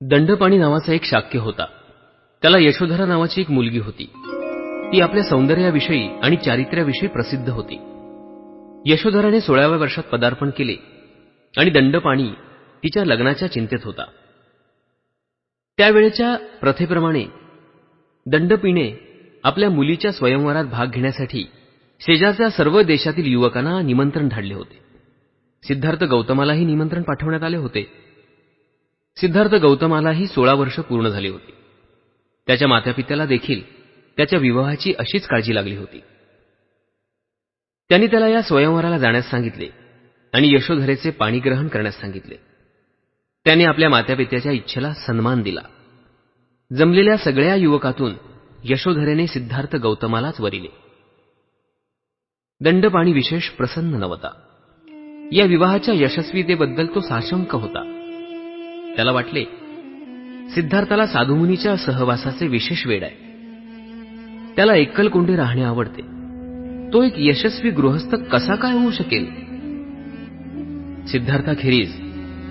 दंडपाणी नावाचा एक शाक्य होता. त्याला यशोधरा नावाची एक मुलगी होती. ती आपल्या सौंदर्याविषयी आणि चारित्र्याविषयी प्रसिद्ध होती. यशोधराने 16व्या वर्षात पदार्पण केले आणि दंडपाणी तिच्या लग्नाच्या चिंतेत होता. त्यावेळेच्या प्रथेप्रमाणे दंडपीने आपल्या मुलीच्या स्वयंवरात भाग घेण्यासाठी शेजारच्या सर्व देशातील युवकांना निमंत्रण धाडले होते. सिद्धार्थ गौतमालाही निमंत्रण पाठवण्यात आले होते. सिद्धार्थ गौतमालाही 16 वर्ष पूर्ण झाली होती. त्याच्या मातापित्याला देखील त्याच्या विवाहाची अशीच काळजी लागली होती. त्यांनी त्याला या स्वयंवराला जाण्यास सांगितले आणि यशोधरेचे पाणीग्रहण करण्यास सांगितले. त्याने आपल्या मातापित्याच्या इच्छेला सन्मान दिला. जमलेल्या सगळ्या युवकातून यशोधरेने सिद्धार्थ गौतमालाच वरिले. दंडपाणी विशेष प्रसन्न नव्हता. या विवाहाच्या यशस्वीतेबद्दल तो साशंक होता. त्याला वाटले, सिद्धार्थाला साधुमुनीच्या सहवासाचे विशेष वेड आहे. त्याला एकलकोंडे राहणे आवडते. तो एक यशस्वी गृहस्थ कसा काय होऊ शकेल? सिद्धार्थाखेरीज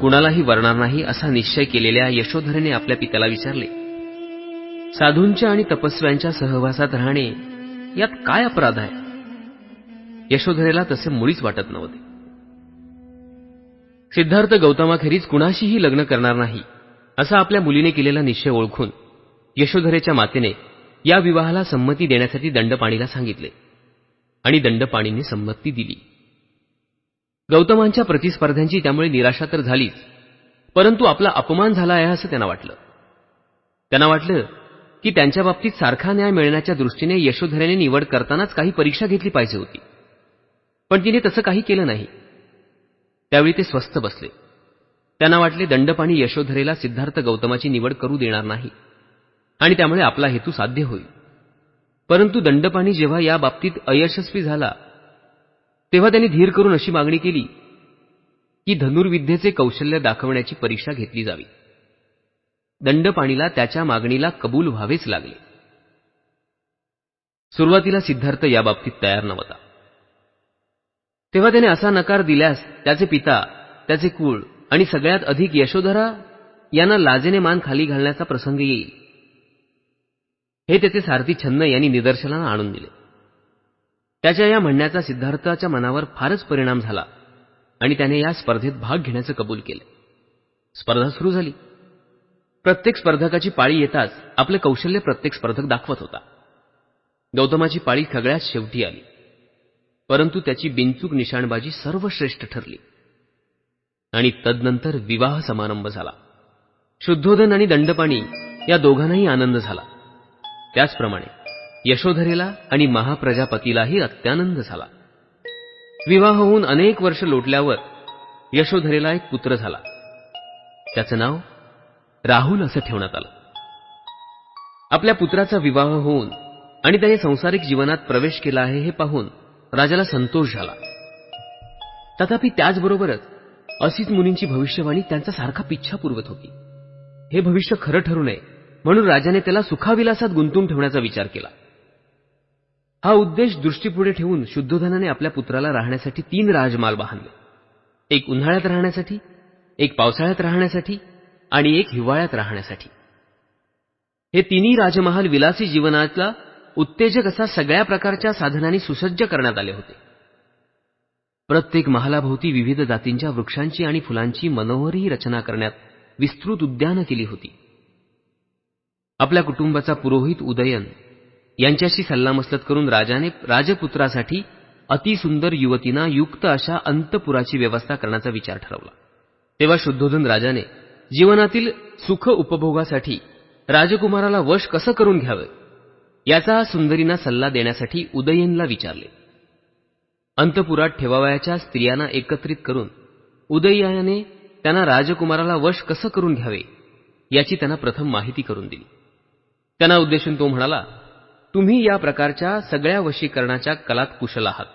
कुणालाही वरणार नाही असा निश्चय केलेल्या यशोधरेने आपल्या पित्याला विचारले, साधूंच्या आणि तपस्व्यांच्या सहवासात राहणे यात काय अपराध आहे? यशोधरेला तसे मुळीच वाटत नव्हते. सिद्धार्थ गौतमाखेरीज कुणाशीही लग्न करणार नाही असा आपल्या मुलीने केलेला निश्चय ओळखून यशोधरेच्या मातेने या विवाहाला संमती देण्यासाठी दंडपाणीला सांगितले आणि दंडपाणीने संमती दिली. गौतमांच्या प्रतिस्पर्ध्यांची त्यामुळे निराशा तर झालीच, परंतु आपला अपमान झाला आहे असं त्यांना वाटलं. त्यांना वाटलं की त्यांच्या बाबतीत सारखा न्याय मिळण्याच्या दृष्टीने यशोधरेने निवड करतानाच काही परीक्षा घेतली पाहिजे होती. पण तिने तसं काही केलं नाही. त्यावेळी ते स्वस्थ बसले. त्यांना वाटले दंडपाणी यशोधरेला सिद्धार्थ गौतमाची निवड करू देणार नाही आणि त्यामुळे आपला हेतू साध्य होईल. परंतु दंडपाणी जेव्हा या बाबतीत अयशस्वी झाला तेव्हा त्यांनी धीर करून अशी मागणी केली की धनुर्विद्येचे कौशल्य दाखवण्याची परीक्षा घेतली जावी. दंडपाणीला त्याच्या मागणीला कबूल व्हावेच लागले. सुरुवातीला सिद्धार्थ या बाबतीत तयार नव्हता. तेव्हा त्याने असा नकार दिल्यास त्याचे पिता, त्याचे कुळ आणि सगळ्यात अधिक यशोधरा यांना लाजेने मान खाली घालण्याचा प्रसंग येईल, हे त्याचे सारथी छन्न यांनी निदर्शनाला आणून दिले. त्याच्या या म्हणण्याचा सिद्धार्थाच्या मनावर फारच परिणाम झाला आणि त्याने या स्पर्धेत भाग घेण्याचे कबूल केले. स्पर्धा सुरू झाली. प्रत्येक स्पर्धकाची पाळी येताच आपले कौशल्य प्रत्येक स्पर्धक दाखवत होता. गौतमाची पाळी सगळ्यात शेवटी आली, परंतु त्याची बिनचूक निशाणबाजी सर्वश्रेष्ठ ठरली आणि तदनंतर विवाह समारंभ झाला. शुद्धोधन आणि दंडपाणी या दोघांनाही आनंद झाला. त्याचप्रमाणे यशोधरेला आणि महाप्रजापतीलाही अत्यानंद झाला. विवाह होऊन अनेक वर्ष लोटल्यावर यशोधरेला एक पुत्र झाला. त्याचं नाव राहुल असं ठेवण्यात आलं. आपल्या पुत्राचा विवाह होऊन आणि त्याने संसारिक जीवनात प्रवेश केला आहे हे पाहून राजाला संतोष झाला. तथापि त्याचबरोबरच असित मुनींची भविष्यवाणी त्यांचा सारखा पिच्छा पुरवत होती. हे भविष्य खरं ठरू नये म्हणून राजाने त्याला सुखाविलासात गुंतून ठेवण्याचा विचार केला. हा उद्देश दृष्टीपुढे ठेवून शुद्धोधनाने आपल्या पुत्राला राहण्यासाठी 3 राजमाल बांधले. एक उन्हाळ्यात राहण्यासाठी, एक पावसाळ्यात राहण्यासाठी आणि एक हिवाळ्यात राहण्यासाठी. हे तिन्ही राजमहाल विलासी जीवनातला उत्तेजक असा सगळ्या प्रकारच्या साधनांनी सुसज्ज करण्यात आले होते. प्रत्येक महालाभोवती विविध जातींच्या वृक्षांची आणि फुलांची मनोहरी रचना करण्यात विस्तृत उद्यानं केली होती. आपल्या कुटुंबाचा पुरोहित उदयन यांच्याशी सल्लामसलत करून राजाने राजपुत्रासाठी अतिसुंदर युवतींना युक्त अशा अंतपुराची व्यवस्था करण्याचा विचार ठरवला. तेव्हा शुद्धोधन राजाने जीवनातील सुख उपभोगासाठी राजकुमाराला वश कसं करून घ्यावं याचा सुंदरींना सल्ला देण्यासाठी उदयनला विचारले. अंतपुरात ठेवावयाच्या स्त्रियांना एकत्रित करून उदयनाने त्यांना राजकुमाराला वश कसं करून घ्यावे याची त्यांना प्रथम माहिती करून दिली. त्यांना उद्देशून तो म्हणाला, तुम्ही या प्रकारच्या सगळ्या वशीकरणाच्या कलात कुशल आहात.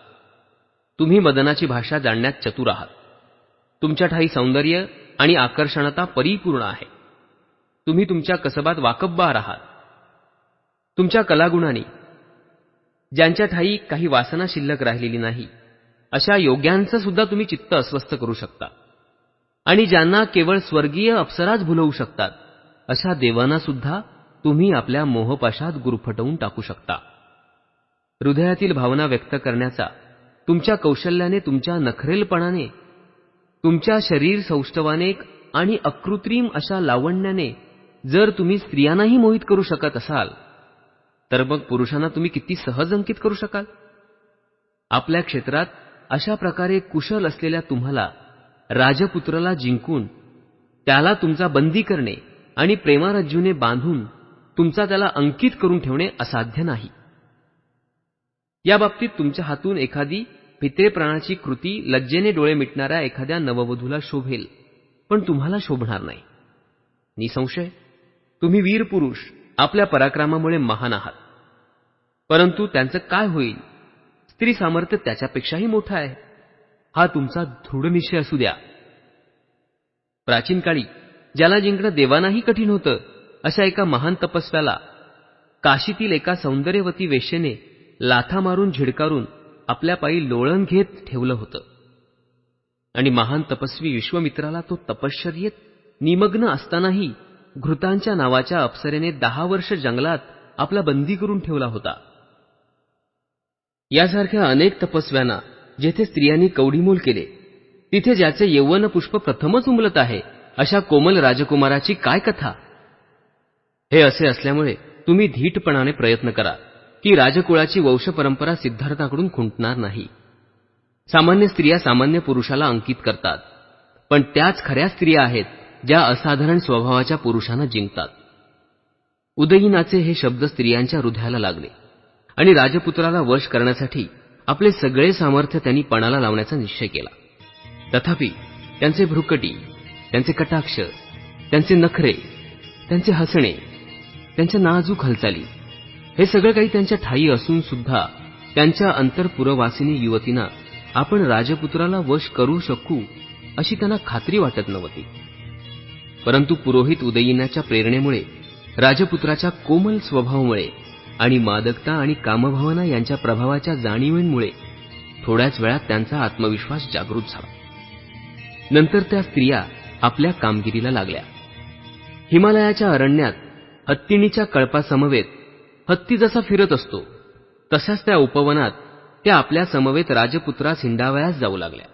तुम्ही मदनाची भाषा जाणण्यात चतुर आहात. तुमच्या ठाई सौंदर्य आणि आकर्षणता परिपूर्ण आहे. तुम्ही तुमच्या कसबात वाकबबार आहात. तुमच्या कलागुणांनी ज्यांच्या ठाई काही वासना शिल्लक राहिलेली नाही अशा योग्यांचं सुद्धा तुम्ही चित्त अस्वस्थ करू शकता आणि ज्यांना केवळ स्वर्गीय अप्सराच भुलवू शकतात अशा देवांना सुद्धा तुम्ही आपल्या मोहपाशात गुरफटवून टाकू शकता. हृदयातील भावना व्यक्त करण्याचा तुमच्या कौशल्याने, तुमच्या नखरेलपणाने, तुमच्या शरीर सौष्ठवाने आणि अकृत्रिम अशा लावण्याने जर तुम्ही स्त्रियांनाही मोहित करू शकत असाल, तर मग पुरुषांना तुम्ही किती सहज अंकित करू शकाल. आपल्या क्षेत्रात अशा प्रकारे कुशल असलेल्या तुम्हाला राजपुत्राला जिंकून त्याला तुमचा बंदी करणे आणि प्रेमारज्जूने बांधून तुमचा त्याला अंकित करून ठेवणे असाध्य नाही. या बाबतीत तुमच्या हातून एखादी पित्रेप्राणाची कृती लज्जेने डोळे मिटणाऱ्या एखाद्या नववधूला शोभेल, पण तुम्हाला शोभणार नाही. निसंशय तुम्ही वीर पुरुष आपल्या पराक्रमामुळे महान आहात, परंतु त्यांचं काय होईल? स्त्री सामर्थ्य त्याच्यापेक्षाही मोठं आहे. हा तुमचा दृढ निश्चय असू द्या. प्राचीन काळी ज्याला जिंकणं देवानाही कठीण होतं, अशा एका महान तपस्व्याला काशीतील एका सौंदर्यवती वेश्येने लाथा मारून झिडकारून आपल्या पायी लोळण घेत ठेवलं होतं. आणि महान तपस्वी विश्वामित्राला तो तपश्चर्येत निमग्न असतानाही घृतांच्या नावाच्या अप्सरेने 10 वर्ष जंगलात आपला बंदी करून ठेवला होता. यासारख्या अनेक तपस्व्यांना जेथे स्त्रियांनी कवडीमोल केले, तिथे ज्याचे यौवन पुष्प प्रथमच उमलत आहे, अशा कोमल राजकुमाराची काय कथा? हे असे असल्यामुळे तुम्ही धीटपणाने प्रयत्न करा की राजकुळाची वंश परंपरा सिद्धार्थाकडून खुंटणार नाही. सामान्य स्त्रिया सामान्य पुरुषाला अंकित करतात, पण त्याच खऱ्या स्त्रिया आहेत ज्या असाधारण स्वभावाच्या पुरुषांना जिंकतात. उदयीनाचे हे शब्द स्त्रियांच्या हृदयाला लागले आणि राजपुत्राला वश करण्यासाठी आपले सगळे सामर्थ्य त्यांनी पणाला लावण्याचा निश्चय केला. तथापि त्यांचे भ्रुकटी, त्यांचे कटाक्ष, त्यांचे नखरे, त्यांचे हसणे, त्यांच्या नाजूक हालचाली हे सगळं काही त्यांच्या ठायी असून सुद्धा त्यांच्या अंतरपुरवासिनी युवतींना आपण राजपुत्राला वश करू शकू अशी त्यांना खात्री वाटत नव्हती. परंतु पुरोहित उदयीनाच्या प्रेरणेमुळे, राजपुत्राच्या कोमल स्वभावामुळे आणि मादकता आणि कामभावना यांच्या प्रभावाच्या जाणीवेमुळे थोड्याच वेळात त्यांचा आत्मविश्वास जागृत झाला. नंतर त्या स्त्रिया आपल्या कामगिरीला लागल्या. हिमालयाच्या अरण्यात हत्तीणीच्या कळपासमवेत हत्ती जसा फिरत असतो, तशाच त्या उपवनात त्या आपल्या समवेत राजपुत्रास हिंडावयास जाऊ लागल्या.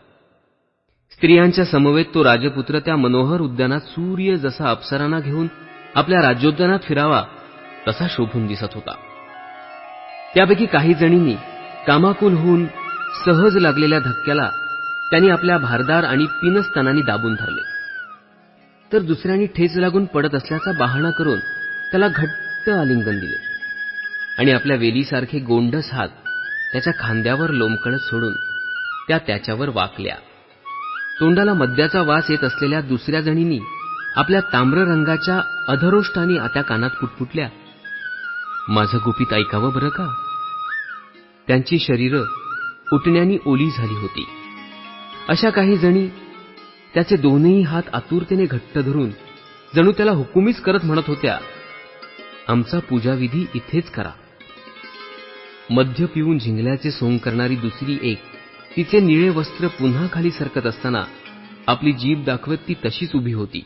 स्त्रियांच्या समवेत तो राजपुत्र त्या मनोहर उद्यानात सूर्य जसा अप्सरांना घेऊन आपल्या राज्योद्यानात फिरावा तसा शोभून दिसत होता. त्यापैकी काही जणींनी कामाकुल होऊन सहज लागलेल्या धक्क्याला त्यांनी आपल्या भारदार आणि पिनस्तनांनी दाबून धरले, तर दुसऱ्यांनी ठेच लागून पडत असल्याचा बहाणा करून त्याला घट्ट आलिंगन दिले आणि आपल्या वेलीसारखे गोंडस हात त्याच्या खांद्यावर लोंबकळत सोडून त्या त्याच्यावर वाकल्या. तोंडाला मद्याचा वास येत असलेल्या दुसऱ्या जणींनी आपल्या ताम्र रंगाच्या अधरोष्टांनी त्या कानात पुटपुटल्या, माझं गुपित ऐकावं बरं का. त्यांची शरीरं उठण्यानी ओली झाली होती. अशा काही जणी त्याचे दोन्ही हात आतुरतेने घट्ट धरून जणू त्याला हुकुमीच करत म्हणत होत्या, आमचा पूजाविधी इथेच करा. मद्य पिऊन झिंगल्याचे सोंग करणारी दुसरी एक तिचे निळे वस्त्र पुन्हा खाली सरकत असताना आपली जीभ दाखवत ती तशीच उभी होती.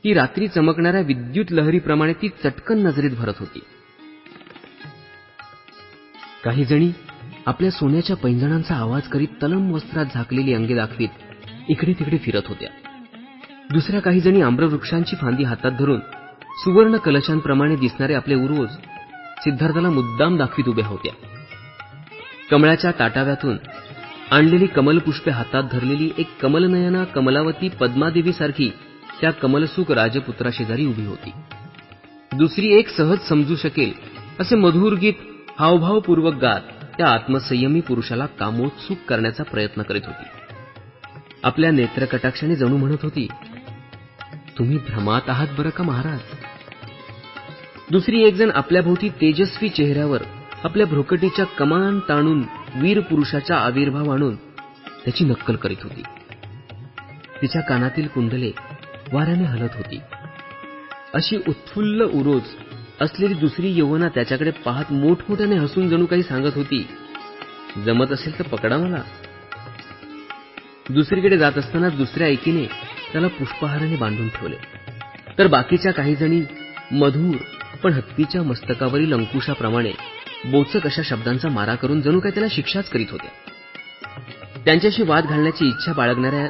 ती रात्री चमकणाऱ्या विद्युत लहरीप्रमाणे ती चटकन नजरेत भरत होती. काही जणी आपल्या सोन्याच्या पैंजणांचा आवाज करीत तलम वस्त्रात झाकलेली अंगे दाखवीत इकडे तिकडे फिरत होत्या. दुसऱ्या काही जणी आम्रवृक्षांची फांदी हातात धरून सुवर्ण कलशांप्रमाणे दिसणारे आपले उरोज सिद्धार्थाला मुद्दाम दाखवीत उभ्या होत्या. कमळाच्या ताटाव्यातून आणलेली कमलपुष्पे हातात धरलेली एक कमलनयना कमलावती पद्मादेवीसारखी त्या कमलसुख राजपुत्राशेजारी उभी होती. दुसरी एक सहज समजू शकेल असे मधुर गीत हावभावपूर्वक गात त्या आत्मसंयमी पुरुषाला कामोत्सुक करण्याचा प्रयत्न करीत होती. आपल्या नेत्रकटाक्षाने जणू म्हणत होती, तुम्ही भ्रमात आहात बरं का महाराज. दुसरी एक जण आपल्या भोवती तेजस्वी चेहऱ्यावर आपल्या भ्रुकटीच्या कमान ताणून वीर पुरुषाचा आविर्भाव आणून त्याची नक्कल करीत होती. तिच्या कानातील कुंडले वाऱ्याने हलत होती. अशी उत्फुल्ल उरोज असलेली दुसरी यौवना त्याच्याकडे पाहत मोठमोठ्याने हसून जणू काही सांगत होती, जमत असेल तर पकडा मला. दुसरीकडे जात असताना दुसऱ्या एकीने त्याला पुष्पहाराने बांधून ठेवले, तर बाकीच्या काही जणी मधुर पण हत्तीच्या मस्तकावरील अंकुशाप्रमाणे बोचक अशा शब्दांचा मारा करून जणू काय त्याला शिक्षाच करीत होत्या. त्यांच्याशी वाद घालण्याची इच्छा बाळगणाऱ्या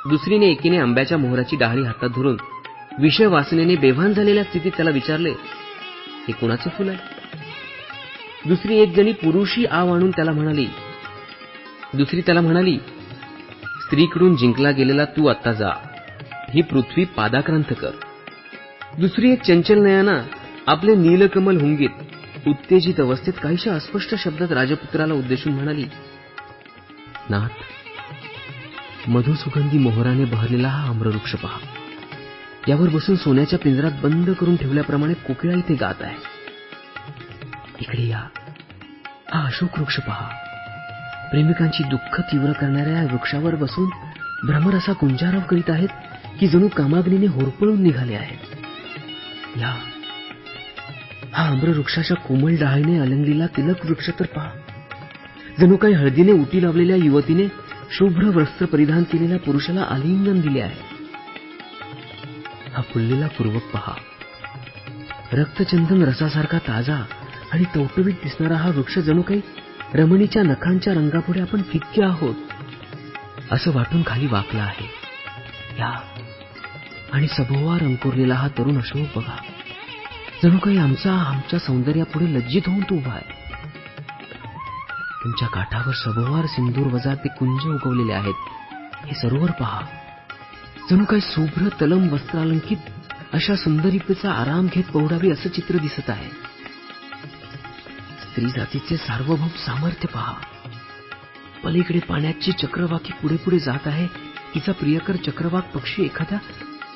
दुसरीने एकीने आंब्याच्या मोहराची डहाळी हातात धरून विषय वासनेने बेभान झालेल्या स्थितीत त्याला विचारले, हे कुणाचे फुल आहे? दुसरी एक जणी पुरुषी आव आणून त्याला म्हणाली. दुसरी त्याला म्हणाली, स्त्रीकडून जिंकला गेलेला तू आता जा, ही पृथ्वी पादाक्रांत कर. दुसरी एक चंचल नयना आपले नीलकमल हुंगीत उत्तेजित अवस्थेत काहीशा अस्पष्ट शब्दात राजपुत्राला उद्देशून म्हणाली, नाथ, मधुसुगंधी मोहराने बहरलेला हा आम्रवृक्ष पहा. यावर बसून सोन्याच्या पिंजरात बंद करून ठेवल्याप्रमाणे कोकिळा इथे गात आहे. इकडे या, हा अशोक वृक्ष पहा. प्रेमिकांची दुःख तीव्र करणाऱ्या या वृक्षावर बसून भ्रमर असा गुंजारव करीत आहेत की जणू कामाग्नीने होरपळून निघाले आहेत. या, हा आम्रवृक्षाच्या कोमल डहाळीने अलंगलेला तिलक वृक्ष तर पहा. जणू काही हळदीने उटी लावलेल्या युवतीने शुभ्र वस्त्र परिधान केलेल्या पुरुषाला आलिंगन दिले आहे. हा फुललेला पूर्वक पहा. रक्तचंदन रसासारखा ताजा आणि टवटवीत दिसणारा हा वृक्ष जणू काही रमणीच्या नखांच्या रंगापुढे आपण फिक्के आहोत असं वाटून खाली वाकला आहे. या, आणि सभोवार अंकुरलेला हा तरुण अशोक बघा. जणू काही आमच्या सौंदर्यापुढे लज्जित होऊन तो उभा आहे. तुमच्या काठावर सभोवार सिंदूर वजा ते कुंज उगवलेले आहेत. हे सरोवर पहा. जणू काही शुभ्र तलम वस्त्रालंकित अशा सुंदरीपेचा आराम घेत पौडावी असं चित्र दिसत आहे. स्त्री जातीचे सार्वभौम सामर्थ्य पहा. पलीकडे पाण्याची चक्रवाकी पुढे पुढे जात आहे. तिचा प्रियकर चक्रवाक पक्षी एखाद्या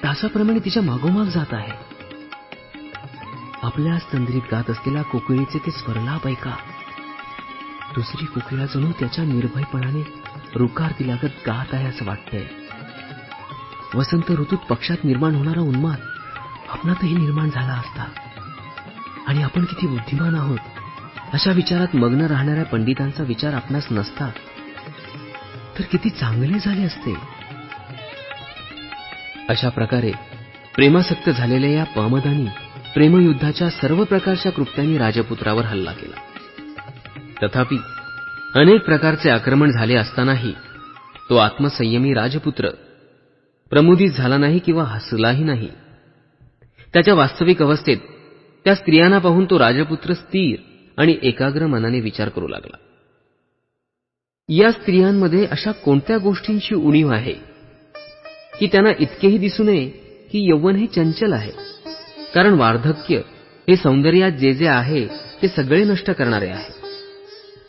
तासाप्रमाणे तिच्या मागोमाग जात आहे. आपल्या स्तंद्रीत गात असलेल्या कोकिळीचे ते स्वरलाप ऐका. दुसरी कोकिळा जणू त्याच्या निर्भयपणाने रुकार दिलागत गात आहे असं वाटतंय. वसंत ऋतूत पक्षात निर्माण होणारा उन्माद आपणातही निर्माण झाला असता. आणि आपण किती बुद्धिमान आहोत अशा विचारात मग्न राहणाऱ्या पंडितांचा विचार आपणास नसता तर किती चांगले झाले असते. अशा प्रकारे प्रेमासक्त झालेल्या या पामदानी प्रेमयुद्धाच्या सर्व प्रकारच्या कृत्यांनी राजपुत्रावर हल्ला केला. तथापि अनेक प्रकारचे आक्रमण झाले असतानाही तो आत्मसंयमी राजपुत्र प्रमुदित झाला नाही किंवा हसलाही नाही. त्याच्या वास्तविक अवस्थेत त्या स्त्रियांना पाहून तो राजपुत्र स्थिर आणि एकाग्र मनाने विचार करू लागला. या स्त्रियांमध्ये अशा कोणत्या गोष्टींची उणीव आहे की त्यांना इतकेही दिसू नये की यौवन हे चंचल आहे. कारण वार्धक्य हे सौंदर्यात जे जे आहे ते सगळे नष्ट करणारे आहे.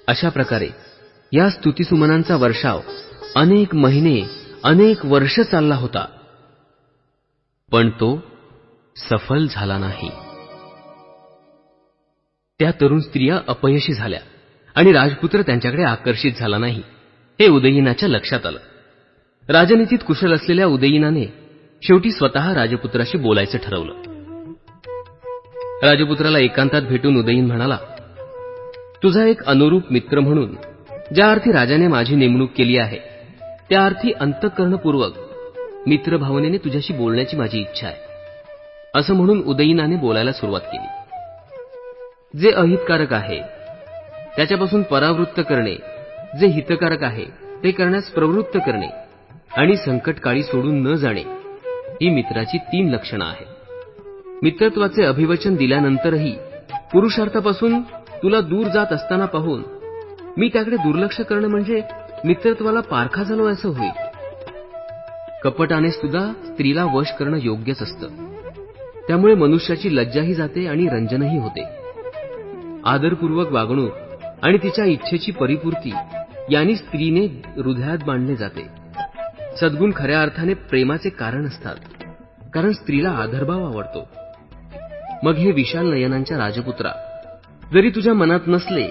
अशा प्रकारे या स्तुतिसुमनांचा वर्षाव अनेक महिने अनेक वर्ष चालला होता, पण तो सफल झाला नाही. त्या तरुण स्त्रिया अपयशी झाल्या आणि राजपुत्र त्यांच्याकडे आकर्षित झाला नाही हे उदयीनाच्या लक्षात आलं. राजनीतीत कुशल असलेल्या उदयीनाने शेवटी स्वतः राजपुत्राशी बोलायचं ठरवलं. राजपुत्राला एकांतात भेटून उदयीन म्हणाला, तुझा एक अनुरूप मित्र म्हणून ज्या अर्थी राजाने माझी नेमणूक केली आहे त्या अर्थी अंतःकरणपूर्वक मित्रभावनेने तुझ्याशी बोलण्याची माझी इच्छा आहे. असं म्हणून उदयीनाने बोलायला सुरुवात केली. जे अहितकारक आहे त्याच्यापासून परावृत्त करणे, जे हितकारक आहे ते करण्यास प्रवृत्त करणे आणि संकटकाळी सोडून न जाणे ही मित्राची 3 लक्षणं आहेत. मित्रत्वाचे अभिवचन दिल्यानंतरही पुरुषार्थापासून तुला दूर जात असताना पाहून मी त्याकडे दुर्लक्ष करणं म्हणजे मित्रत्वाला पारखा झालो असं होईल. कपटाने सुद्धा स्त्रीला वश करणं योग्यच असतं. त्यामुळे मनुष्याची लज्जाही जाते आणि रंजनही होते. आदरपूर्वक वागणूक आणि तिच्या इच्छेची परिपूर्ती यांनी स्त्रीने हृदयात बांधले जाते. सद्गुण खऱ्या अर्थाने प्रेमाचे कारण असतात, कारण स्त्रीला आदरभाव आवडतो. मग हे विशाल नयनांच्या राजपुत्रा, जरी तुझ्या मनात नसले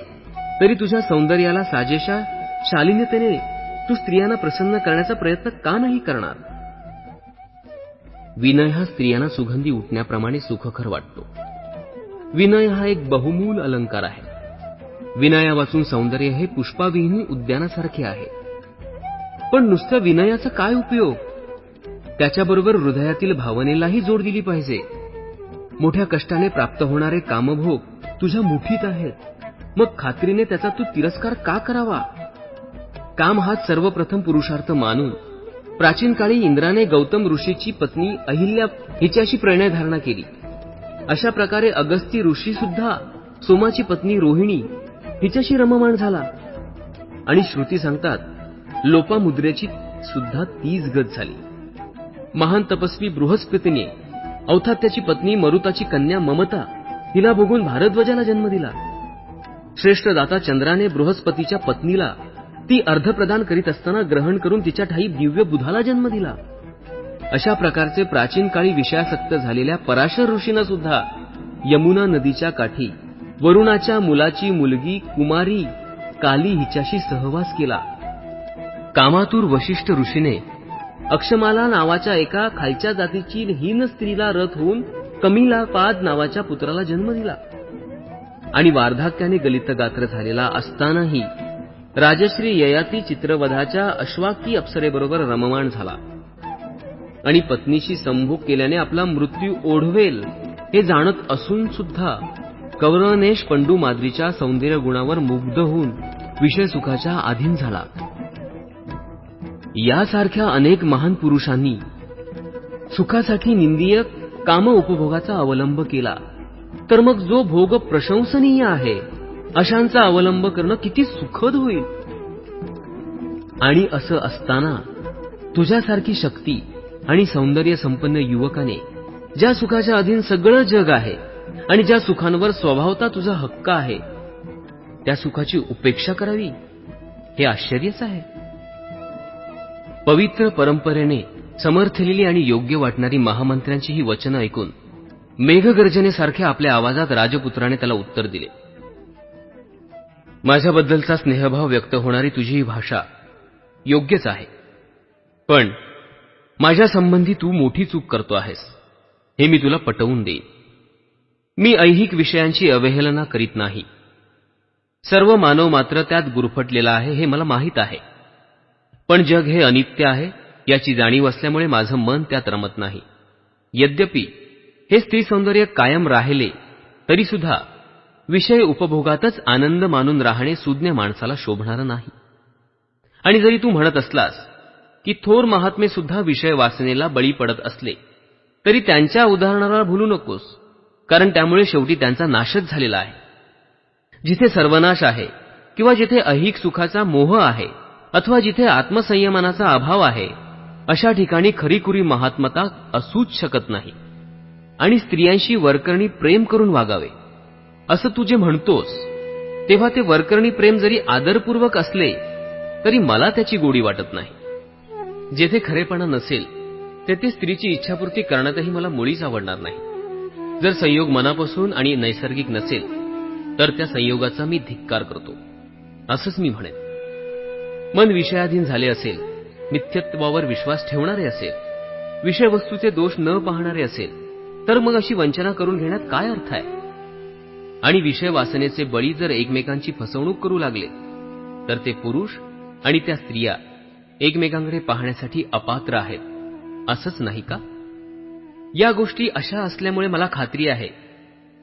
तरी तुझ्या सौंदर्याला साजेशा शालीनतेने तू स्त्रियांना प्रसन्न करण्याचा प्रयत्न का नाही करणार? विनय हा स्त्रियांना सुगंधी उठण्याप्रमाणे सुखकर वाटतो. विनय हा एक बहुमूल अलंकार आहे. विनयावाचून सौंदर्य हे पुष्पाविहीन उद्यानासारखे आहे. पण नुसत्या विनयाचा काय उपयोग? त्याच्याबरोबर हृदयातील भावनेलाही जोड दिली पाहिजे. मोठ्या कष्टाने प्राप्त होणारे कामभोग तुझ्या मुठीत आहेत, मग खात्रीने त्याचा तू तिरस्कार का करावा? काम हाच सर्वप्रथम पुरुषार्थ मानून प्राचीन काळी इंद्राने गौतम ऋषीची पत्नी अहिल्या हिच्याशी प्रणय धारणा केली. अशा प्रकारे अगस्ती ऋषी सुद्धा सोमाची पत्नी रोहिणी हिच्याशी रममाण झाला. आणि श्रुती सांगतात लोपामुद्रेची सुद्धा तीच गत झाली. महान तपस्वी बृहस्पतीने अवथात त्याची पत्नी मरुताची कन्या ममता हिला बघून भारद्वाजाला जन्म दिला. श्रेष्ठ दाता चंद्राने बृहस्पतीच्या पत्नीला ती अर्धप्रदान करीत असताना ग्रहण करून तिच्या ठायी दिव्य बुधाला जन्म दिला. अशा प्रकारचे प्राचीन काळी विषयासक्त झालेल्या पराशर ऋषींना सुद्धा यमुना नदीच्या काठी वरुणाच्या मुलाची मुलगी कुमारी काली हिच्याशी सहवास केला. कामातूर वशिष्ठ ऋषीने अक्षमाला नावाच्या एका खालच्या जातीची हीन स्त्रीला रथ होऊन कमिलापाद नावाच्या पुत्राला जन्म दिला. आणि वार्धाक्याने गलित गात्र झालेला असतानाही राजश्री ययाती चित्रवधाच्या अश्वाकी अप्सरेबरोबर रममाण झाला. आणि पत्नीशी संभोग केल्याने आपला मृत्यू ओढवेल हे जाणत असून सुद्धा कौरवनेश पंडू माद्रीच्या सौंदर्य गुणावर मुग्ध होऊन विषय सुखाच्या अधीन झाला. यासारख्या अनेक महान पुरुषांनी सुखासाठी निंदीय काम उपभोगाचा अवलंब केला, तर मग जो भोग प्रशंसनीय आहे अशांचा अवलंब करणं किती सुखद होईल. आणि असं असताना तुझ्यासारखी शक्ती आणि सौंदर्य संपन्न युवकाने ज्या सुखाच्या अधीन सगळं जग आहे आणि ज्या सुखांवर स्वभावता तुझा हक्क आहे त्या सुखाची उपेक्षा करावी हे आश्चर्यच आहे. पवित्र परंपरेने समर्थलेली आणि योग्य वाटणारी महामंत्र्यांची ही वचनं ऐकून मेघगर्जनेसारख्या आपल्या आवाजात राजपुत्राने त्याला उत्तर दिले. माझ्याबद्दलचा स्नेहभाव व्यक्त होणारी तुझी ही भाषा योग्यच आहे, पण माझ्या संबंधी तू मोठी चूक करतो आहेस हे मी तुला पटवून देईन. मी ऐहिक विषयांची अवहेलना करीत नाही. सर्व मानव मात्र त्यात गुरफटलेला आहे हे मला माहीत आहे. पण जग हे अनित्य आहे याची जाणीव असल्यामुळे माझं मन त्यात रमत नाही. यद्यपि हे स्त्री सौंदर्य कायम राहिले तरी सुद्धा विषय उपभोगातच आनंद मानून राहणे सुज्ञ माणसाला शोभणारं नाही. आणि जरी तू म्हणत असलास की थोर महात्मे सुद्धा विषय वासनेला बळी पडत असले तरी त्यांच्या उदाहरणाला भुलू नकोस, कारण त्यामुळे शेवटी त्यांचा नाशच झालेला आहे. जिथे सर्वनाश आहे किंवा जिथे ऐहिक सुखाचा मोह आहे अथवा जिथे आत्मसंयमनाचा अभाव आहे अशा ठिकाणी खरीखुरी महात्मता असूच शकत नाही. आणि स्त्रियांशी वरकरणी प्रेम करून वागावे असं तू जे म्हणतोस तेव्हा ते वरकरणी प्रेम जरी आदरपूर्वक असले तरी मला त्याची गोडी वाटत नाही. जेथे खरेपणा नसेल तेथे स्त्रीची इच्छापूर्ती करण्यातही मला मुळीच आवडणार नाही. जर संयोग मनापासून आणि नैसर्गिक नसेल तर त्या संयोगाचा मी धिक्कार करतो असंच मी म्हणेन. मन विषयाधीन झाले असेल, मिथ्यत्वावर विश्वास ठेवणारे असेल, विषयवस्तूचे दोष न पाहणारे असेल तर मग अशी वंचना करून घेण्यात काय अर्थ आहे. आणि विषय वासनेचे बळी जर एकमेकांची फसवणूक करू लागले तर ते पुरुष आणि त्या स्त्रिया एकमेकांकडे पाहण्यासाठी अपात्र आहेत असंच नाही का. या गोष्टी अशा असल्यामुळे मला खात्री आहे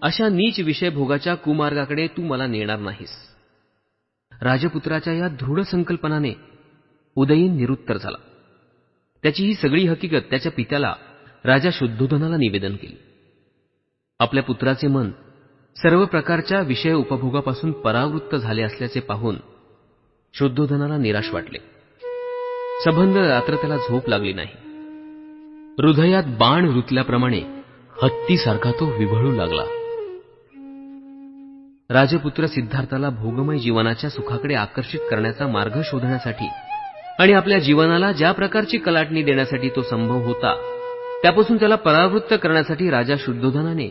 अशा नीच विषय भोगाच्या कुमार्गाकडे तू मला नेणार नाहीस. राजपुत्राच्या या दृढ संकल्पनाने उदयीन निरुत्तर झाला. त्याची ही सगळी हकीकत त्याच्या पित्याला राजा शुद्धोधनाला निवेदन केली. आपल्या पुत्राचे मन सर्व प्रकारच्या विषय उपभोगापासून परावृत्त झाले असल्याचे पाहून शुद्धोधनाला निराश वाटले. सबंध रात्र त्याला झोप लागली नाही. हृदयात बाण रुतल्याप्रमाणे हत्तीसारखा तो विभळू लागला. राजपुत्र सिद्धार्थाला भोगमय जीवनाच्या सुखाकडे आकर्षित करण्याचा मार्ग शोधण्यासाठी आणि आपल्या जीवनाला ज्या प्रकारची कलाटणी देण्यासाठी तो संभव होता त्यापासून त्याला परावृत्त करण्यासाठी राजा शुद्धोधनाने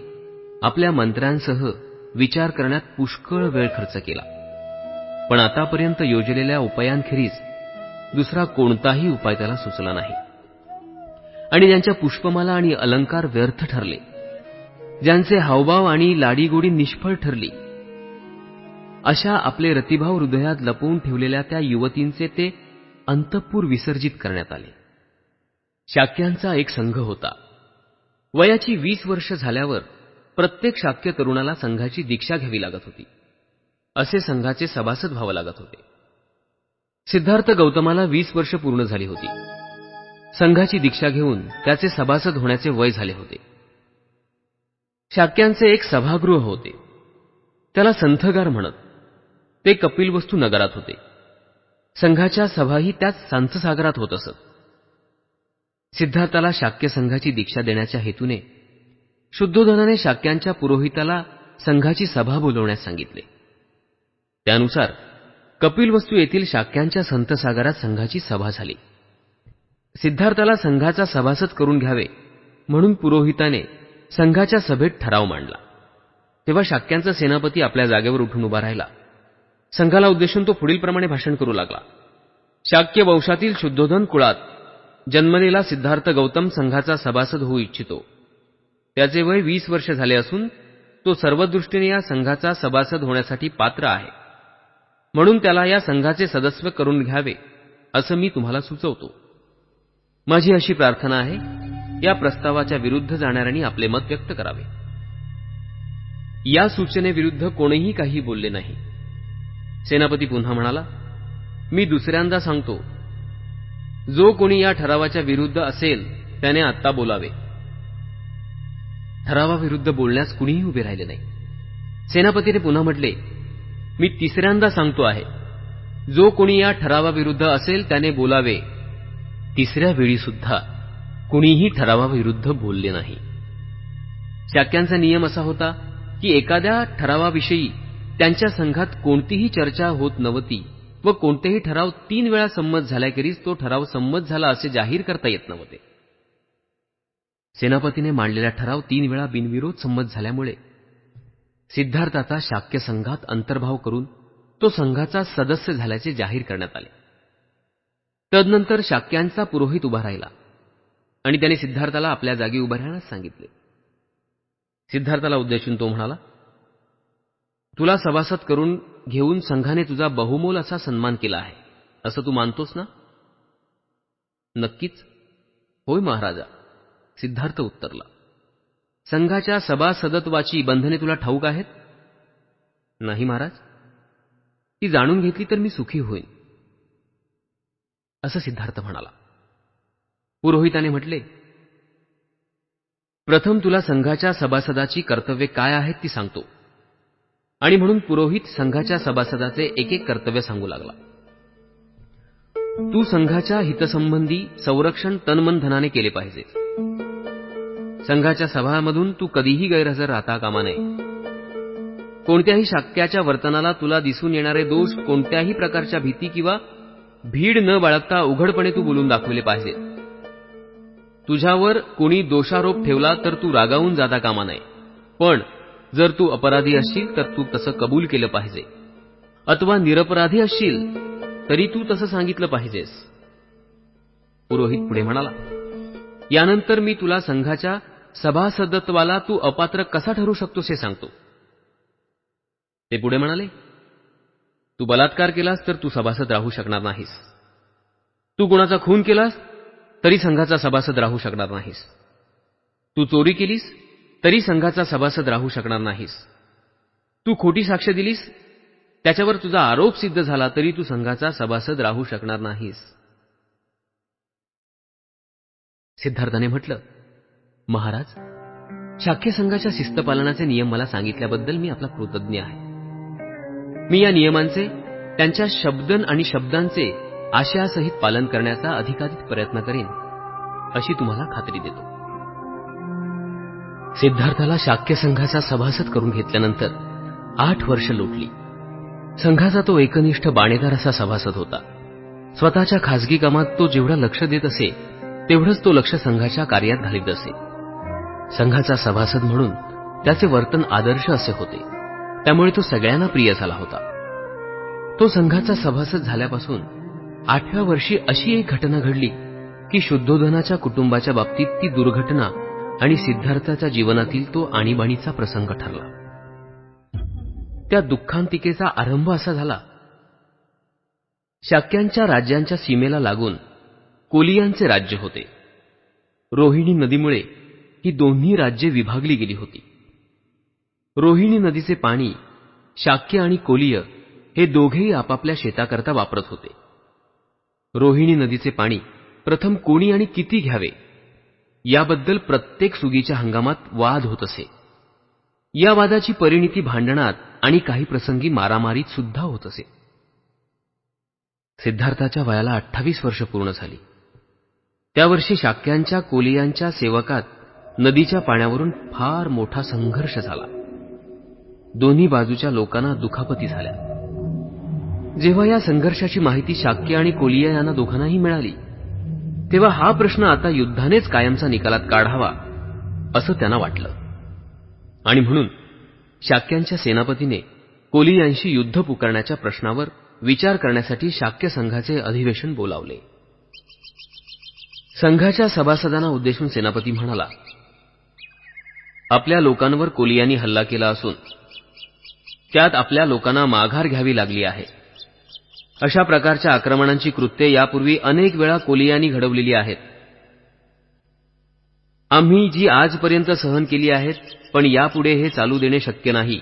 आपल्या मंत्र्यांसह विचार करण्यात पुष्कळ वेळ खर्च केला. पण आतापर्यंत योजलेल्या उपायांखेरीज दुसरा कोणताही उपाय त्याला सुचला नाही. आणि ज्यांच्या पुष्पमाला आणि अलंकार व्यर्थ ठरले, ज्यांचे हावभाव आणि लाडीगोडी निष्फळ ठरली, अशा आपले रतिभाव हृदयात लपवून ठेवलेल्या त्या युवतींचे ते अंतःपुर विसर्जित करण्यात आले. शाक्यांचा एक संघ होता. वयाची 20 वर्ष झाल्यावर प्रत्येक शाक्य तरुणाला संघाची दीक्षा घ्यावी लागत होती. असे संघाचे सभासद व्हावं लागत होते. सिद्धार्थ गौतमाला 20 वर्ष पूर्ण झाली होती. संघाची दीक्षा घेऊन त्याचे सभासद होण्याचे वय झाले होते. शाक्यांचे एक सभागृह होते. त्याला संथगार म्हणत. ते कपिलवस्तू नगरात होते. संघाच्या सभाही त्याच सांथसागरात होत असत. सिद्धार्थाला शाक्य संघाची दीक्षा देण्याच्या हेतूने शुद्धोधनाने शाक्यांच्या पुरोहिताला संघाची सभा बोलवण्यास सांगितले. त्यानुसार कपिलवस्तू येथील शाक्यांच्या संतसागरात संघाची सभा झाली. सिद्धार्थाला संघाचा सभासद करून घ्यावे म्हणून पुरोहिताने संघाच्या सभेत ठराव मांडला. तेव्हा शाक्यांचा सेनापती आपल्या जागेवर उठून उभा राहिला. संघाला उद्देशून तो पुढीलप्रमाणे भाषण करू लागला. शाक्य वंशातील शुद्धोधन कुळात जन्मलेला सिद्धार्थ गौतम संघाचा सभासद होऊ इच्छितो. त्याचे वय 20 वर्ष झाले असून तो सर्व दृष्टीने या संघाचा सभासद होण्यासाठी पात्र आहे. म्हणून त्याला या संघाचे सदस्य करून घ्यावे असं मी तुम्हाला सुचवतो. माझी अशी प्रार्थना आहे, या प्रस्तावाच्या विरुद्ध जाणाऱ्यांनी आपले मत व्यक्त करावे. या सूचनेविरुद्ध कोणीही काही बोलले नाही. सेनापती पुन्हा म्हणाला, मी दुसऱ्यांदा सांगतो, जो कोणी या ठरावाच्या विरुद्ध असेल त्याने आत्ता बोलावे. ठरावाविरुद्ध बोलण्यास कुणीही उभे राहिले नाही. सेनापतीने पुन्हा म्हटले, मी तिसऱ्यांदा सांगतो आहे, जो कोणी या ठरावाविरुद्ध असेल त्याने बोलावे. तिसऱ्या वेळी सुद्धा कुणीही ठरावाविरुद्ध बोलले नाही. शाक्यांचा नियम असा होता की एखाद्या ठरावाविषयी त्यांच्या संघात कोणतीही चर्चा होत नव्हती व कोणतेही ठराव 3 वेळा संमत झाल्याखेरीज तो ठराव संमत झाला असे जाहीर करता येत नव्हते. सेनापतीने मांडलेला ठराव 3 वेळा बिनविरोध संमत झाल्यामुळे सिद्धार्थाचा शाक्य संघात अंतर्भाव करून तो संघाचा सदस्य झाल्याचे जाहीर करण्यात आले. तदनंतर शाक्यांचा पुरोहित उभा राहिला आणि त्याने सिद्धार्थाला आपल्या जागी उभा राहण्यास सांगितले. सिद्धार्थाला उद्देशून तो म्हणाला, तुला सभासद करून घेऊन संघाने तुझा बहुमोल असा सन्मान केला आहे असं तू मानतोस ना? नक्कीच. होय महाराजा, सिद्धार्थ उत्तरला. संघाच्या सभासदत्वाची बंधने तुला ठाऊक आहेत? नाही महाराज, ती जाणून घेतली तर मी सुखी होईन असं सिद्धार्थ म्हणाला. पुरोहिताने म्हटले, प्रथम तुला संघाच्या सभासदाची कर्तव्ये काय आहेत ती सांगतो. आणि म्हणून पुरोहित संघाच्या सभासदाचे एक एक कर्तव्य सांगू लागला. तू संघाच्या हितसंबंधी संरक्षण तनमन धनाने केले पाहिजे. संघाच्या सभामधून तू कधीही गैरहजर राहता कामा नये. कोणत्याही शाक्याच्या वर्तनाला तुला दिसून येणारे दोष कोणत्याही प्रकारच्या भीती किंवा भीड न बाळगता उघडपणे तू बोलून दाखवले पाहिजे. तुझ्यावर कोणी दोषारोप ठेवला तर तू रागावून जाता कामा नये. पण जर तू अपराधी असशील तर तू तसं कबूल केलं पाहिजे. अथवा निरपराधी असशील तरी तू तसं सांगितलं पाहिजेस. पुरोहित पुढे म्हणाला, यानंतर मी तुला संघाच्या सभासदत्वाला तू अपात्र कसा ठरू शकतोस हे सांगतो. ते पुढे म्हणाले, तू बलात्कार केलास तर तू सभासद राहू शकणार नाहीस. तू कोणाचा खून केलास तरी संघाचा सभासद राहू शकणार नाहीस. तू चोरी केलीस तरी संघाचा सभासद राहू शकणार नाहीस. तू खोटी साक्ष दिलीस, त्याच्यावर तुझा आरोप सिद्ध झाला तरी तू संघाचा सभासद राहू शकणार नाहीस. सिद्धार्थाने म्हटलं, महाराज, शाक्य संघाच्या शिस्तपालनाचे नियम मला सांगितल्याबद्दल मी आपला कृतज्ञ आहे. मी या नियमांचे, त्यांच्या शब्दन आणि शब्दांचे आशयासहित पालन करण्याचा अधिकाधिक प्रयत्न करेन अशी तुम्हाला खात्री देतो. सिद्धार्थाला शाक्य संघाचा सभासद करून घेतल्यानंतर 8 वर्ष लोटली. संघाचा तो एकनिष्ठ बाणेदार असा सभासद होता. स्वतःच्या खासगी कामात तो जेवढा लक्ष देत असे तेवढंच तो लक्ष संघाच्या कार्यात घालीत असे. संघाचा सभासद म्हणून त्याचे वर्तन आदर्श असे होते. त्यामुळे तो सगळ्यांना प्रिय झाला होता. तो संघाचा सभासद झाल्यापासून 8व्या वर्षी अशी एक घटना घडली की शुद्धोधनाच्या कुटुंबाच्या बाबतीत ती दुर्घटना आणि सिद्धार्थाच्या जीवनातील तो आणीबाणीचा प्रसंग ठरला. त्या दुःखांतिकेचा आरंभ असा झाला. शाक्यांच्या राज्यांच्या सीमेला लागून कोलियांचे राज्य होते. रोहिणी नदीमुळे ही दोन्ही राज्ये विभागली गेली होती. रोहिणी नदीचे पाणी शाक्य आणि कोलीय हे दोघेही आपापल्या शेताकरता वापरत होते. रोहिणी नदीचे पाणी प्रथम कोणी आणि किती घ्यावे याबद्दल प्रत्येक सुगीच्या हंगामात वाद होत असे. या वादाची परिणिती भांडणात आणि काही प्रसंगी मारामारीत सुद्धा होत असे. सिद्धार्थाच्या वयाला 28 वर्ष पूर्ण झाली. त्या वर्षी शाक्यांच्या कोलियांच्या सेवकात नदीच्या पाण्यावरून फार मोठा संघर्ष झाला. दोन्ही बाजूच्या लोकांना दुखापती झाल्या. जेव्हा या संघर्षाची माहिती शाक्य आणि कोलिया यांना दोघांनाही मिळाली, तेव्हा हा प्रश्न आता युद्धानेच कायमचा निकालात काढावा असं त्यांना वाटलं. आणि म्हणून शाक्यांच्या सेनापतीने कोलियांशी युद्ध पुकारण्याच्या प्रश्नावर विचार करण्यासाठी शाक्य संघाचे अधिवेशन बोलावले. संघाच्या सभासदांना उद्देशून सेनापती म्हणाला, आपल्या लोकांवर कोलियांनी हल्ला केला असून त्यात आपल्या लोकांना माघार घ्यावी लागली आहे. अशा प्रकारच्या आक्रमणांची कृत्ये यापूर्वी अनेक वेळा कोलियांनी घडवलेली आहेत. आम्ही जी आजपर्यंत सहन केली आहेत, पण यापुढे हे चालू देणे शक्य नाही.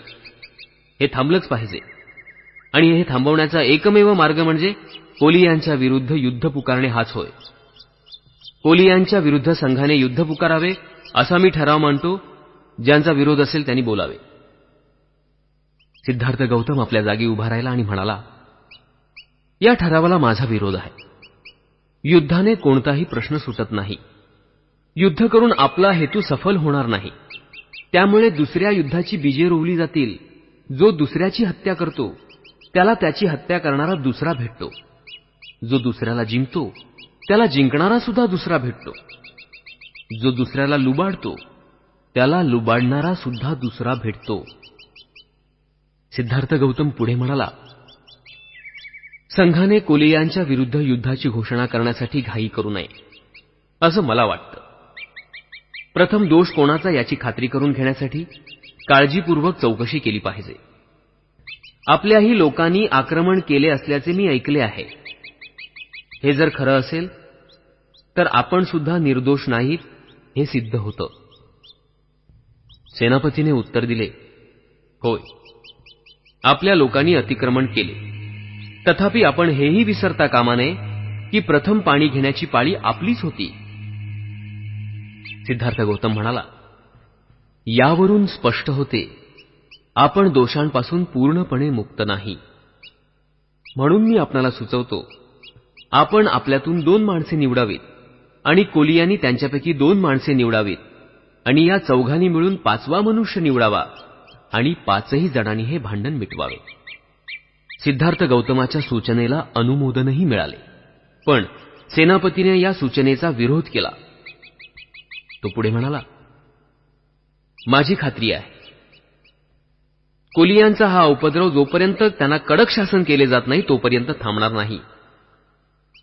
हे थांबलंच पाहिजे. आणि हे थांबवण्याचा एकमेव मार्ग म्हणजे कोलियांच्या विरुद्ध युद्ध पुकारणे हाच होय. कोलियांच्या विरुद्ध संघाने युद्ध पुकारावे असा मी ठराव मांडतो. ज्यांचा विरोध असेल त्यांनी बोलावे. सिद्धार्थ गौतम आपल्या जागी उभा राहिला आणि म्हणाला, या ठरावाला माझा विरोध आहे. युद्धाने कोणताही प्रश्न सुटत नाही. युद्ध करून आपला हेतू सफल होणार नाही. त्यामुळे दुसऱ्या युद्धाची बीजे रोवली जातील. जो दुसऱ्याची हत्या करतो त्याला त्याची हत्या करणारा दुसरा भेटतो. जो दुसऱ्याला जिंकतो त्याला जिंकणारा सुद्धा दुसरा भेटतो. जो दुसऱ्याला लुबाडतो त्याला लुबाडणारा सुद्धा दुसरा भेटतो. सिद्धार्थ गौतम पुढे म्हणाला, संघाने कोलियांच्या विरुद्ध युद्धाची घोषणा करण्यासाठी घाई करू नये असं मला वाटतं. प्रथम दोष कोणाचा याची खात्री करून घेण्यासाठी काळजीपूर्वक चौकशी केली पाहिजे. आपल्याही लोकांनी आक्रमण केले असल्याचे मी ऐकले आहे. हे जर खरं असेल तर आपण सुद्धा निर्दोष नाहीत हे सिद्ध होतं. सेनापतीने उत्तर दिले, होय, आपल्या लोकांनी अतिक्रमण केले. तथापि आपण हेही विसरता कामा नये की प्रथम पाणी घेण्याची पाळी आपलीच होती. सिद्धार्थ गौतम म्हणाला, यावरून स्पष्ट होते आपण दोषांपासून पूर्णपणे मुक्त नाही. म्हणून मी आपणाला सुचवतो, आपण आपल्यातून 2 माणसे निवडावीत आणि कोलियांनी त्यांच्यापैकी 2 माणसे निवडावीत आणि या चौघांनी मिळून 5वा मनुष्य निवडावा आणि 5ही जणांनी हे भांडण मिटवावे. सिद्धार्थ गौतमाच्या सूचनेला अनुमोदनही मिळाले. पण सेनापतीने या सूचनेचा विरोध केला. तो पुढे म्हणाला, माझी खात्री आहे कोलियांचा हा उपद्रव जोपर्यंत त्यांना कडक शासन केले जात नाही तोपर्यंत थांबणार नाही.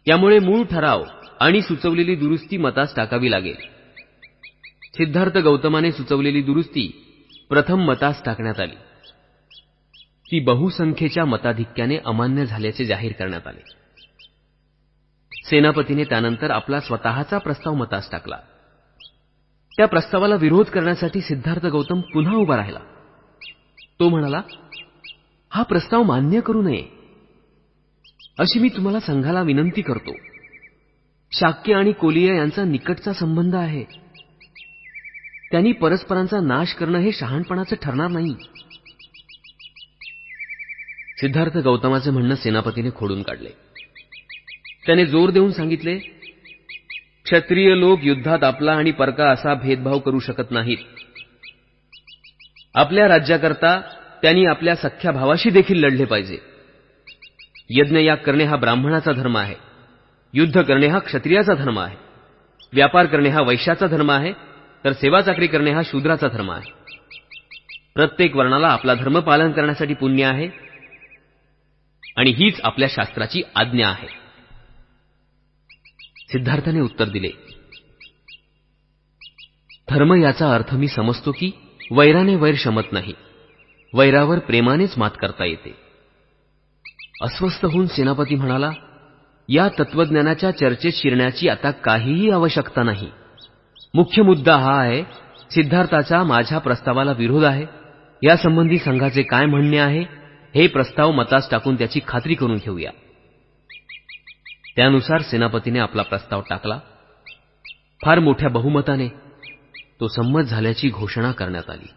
यामुळे मूळ ठराव आणि सुचवलेली दुरुस्ती मतास टाकावी लागेल. सिद्धार्थ गौतमाने सुचवलेली दुरुस्ती प्रथम मतास टाकण्यात आली. ती बहुसंख्येच्या मताधिक्याने अमान्य झाल्याचे जाहीर करण्यात आले. सेनापतीने त्यानंतर आपला स्वतःचा प्रस्ताव मतास टाकला. त्या प्रस्तावाला विरोध करण्यासाठी सिद्धार्थ गौतम पुन्हा उभा राहिला. तो म्हणाला, हा प्रस्ताव मान्य करू नये अशी मी तुम्हाला संघाला विनंती करतो. शाक्य आणि कोलिया यांचा निकटचा संबंध आहे. त्यांनी परस्परांचा नाश करणं हे शहाणपणाचं ठरणार नाही. सिद्धार्थ गौतमाचे म्हणणं सेनापतीने खोडून काढले. त्याने जोर देऊन सांगितले, क्षत्रिय लोक युद्धात आपला आणि परका असा भेदभाव करू शकत नाहीत. आपल्या राज्याकरता त्यांनी आपल्या सख्ख्या भावाशी देखील लढले पाहिजे. यज्ञयाग करणे हा ब्राह्मणाचा धर्म आहे. युद्ध करणे हा क्षत्रियाचा धर्म आहे. व्यापार करणे हा वैश्याचा धर्म आहे, तर सेवा चाकरी करणे हा शूद्राचा धर्म आहे. प्रत्येक वर्णाला आपला धर्म पालन करण्यासाठी पुण्य आहे आणि हीच आपल्या शास्त्राची आज्ञा आहे. सिद्धार्थाने उत्तर दिले, धर्म याचा अर्थ मी समजतो की वैराने वैर शमत नाही. वैरावर प्रेमानेच मात करता येते. अस्वस्थ होऊन सेनापती म्हणाला, या तत्वज्ञानाच्या चर्चेत शिरण्याची आता काहीही आवश्यकता नाही. मुख्य मुद्दा हा आहे, सिद्धार्थाचा माझ्या प्रस्तावाला विरोध आहे. यासंबंधी संघाचे काय म्हणणे आहे हे प्रस्ताव मतास टाकून त्याची खात्री करून घेऊया. त्यानुसार सेनापतीने आपला प्रस्ताव टाकला. फार मोठ्या बहुमताने तो संमत झाल्याची घोषणा करण्यात आली.